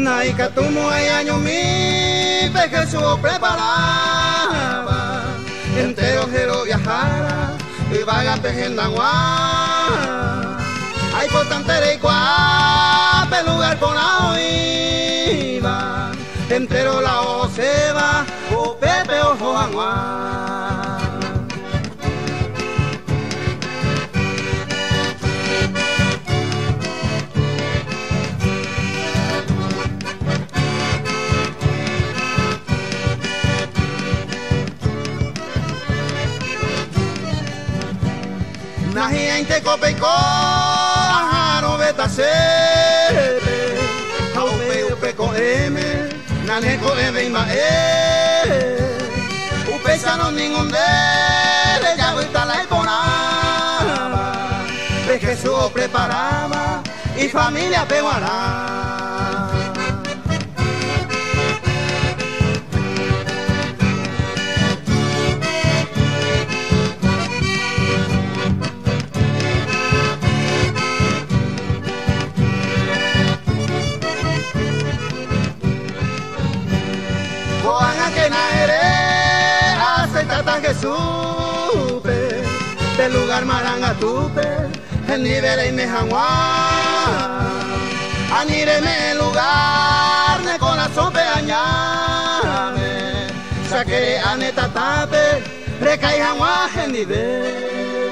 Naika tumo ay año mi pe Jesús preparaba entero quiero viajara y vaga pejendanguá ay por tantere y cuape lugar por la iba entero la oseba o pepe ojo aguá. Nahia inte kopeko no beta sepe haupe upe ko eme nane ko eme ima upe sano ningún de ya vuelta la iponaba de Jesús preparaba y familia peguará. Que naere aceitata Jesús del lugar maranga tupe el nivel y me jangua anireme el lugar de corazón peañame saque aneta tape recae jangua el nivel.